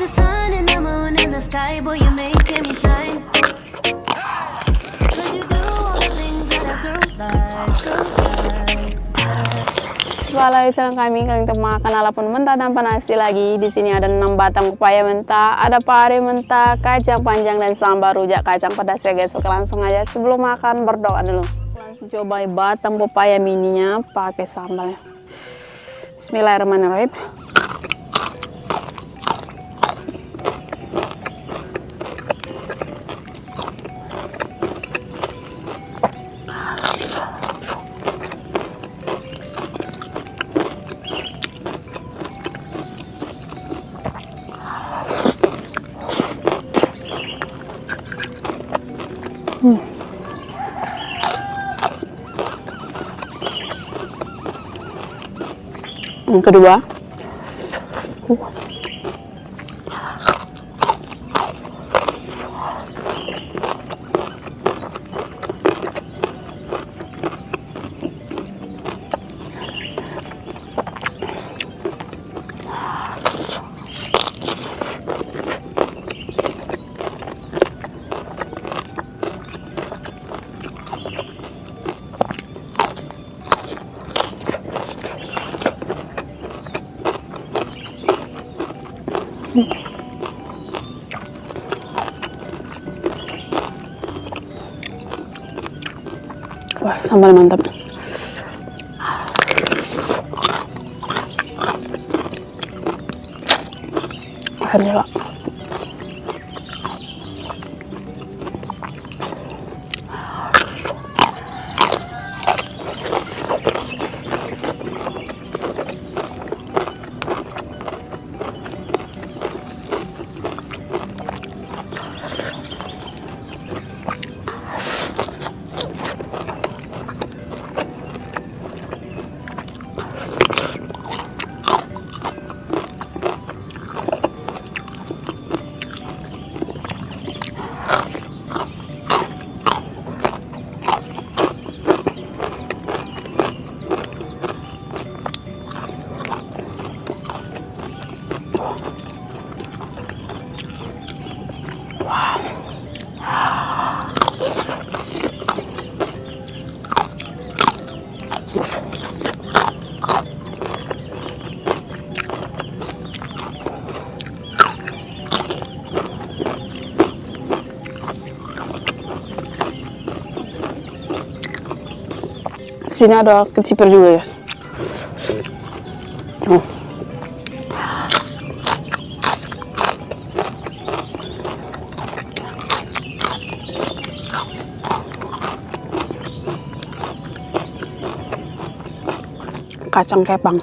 the sun and the moon and the sky, boy, you're making me shine. 'Cause you do all the things that a girl like. Balai sekarang kami kita makan walaupun mentah tanpa nasi lagi. Di sini ada 6 batang pepaya mentah, ada pare mentah, kacang panjang dan sambal rujak kacang pedas ya guys. Oke langsung aja sebelum makan berdoa dulu. Langsung coba batang pepaya mininya pakai sambalnya. Bismillahirrahmanirrahim. Yang kedua, wah sambal mantap. Alhamdulillah. Sini ada kecipir juga ya. Oh. Kacang kepang.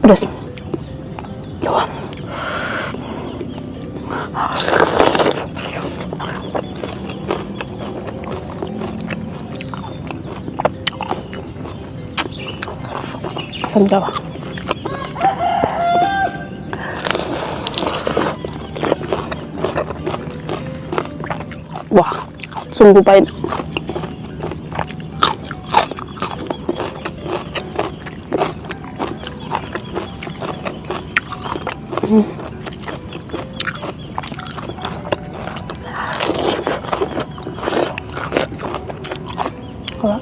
Pedas. Wah. Asam Jawa. Wah, sungguh pahit. Wah.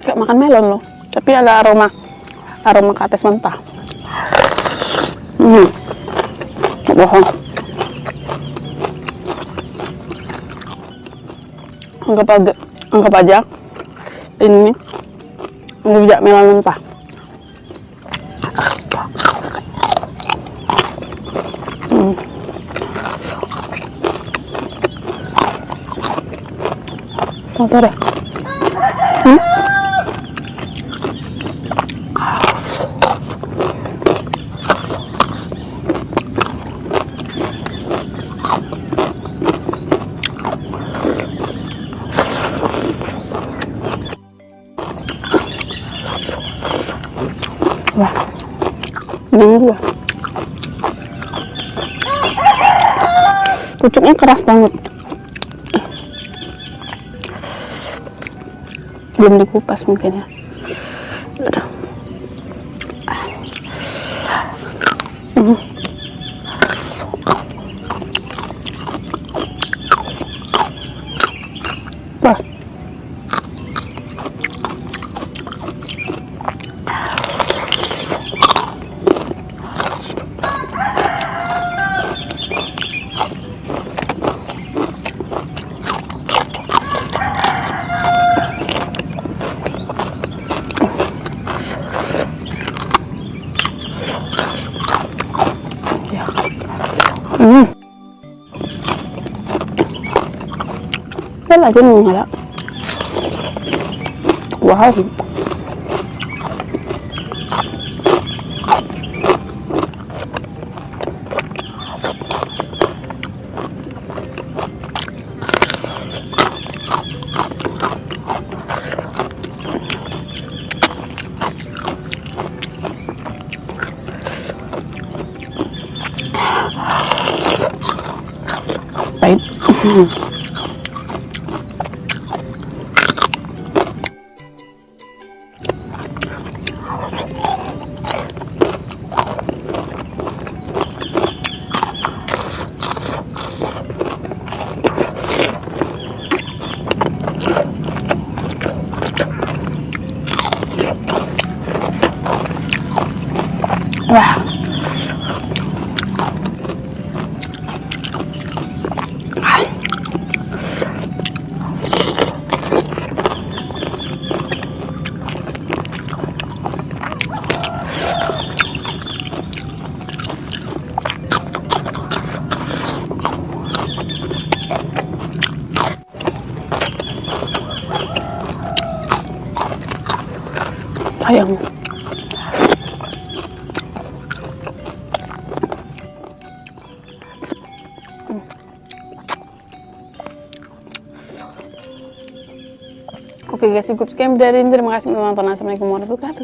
Kayak makan melon loh, tapi ada aroma kates mentah. Bohong. Anggap aja ini rujak melon mentah. Masa deh. Wah, yang dua. Pucuknya keras banget. Belum dikupas mungkin ya. Udah. Wah. Rất là cái mùi đó. Wow. Pahit. Wah. Sayang. Oke guys, cukup sekian dari ini. Terima kasih telah menonton. Assalamualaikum warahmatullahi wabarakatuh.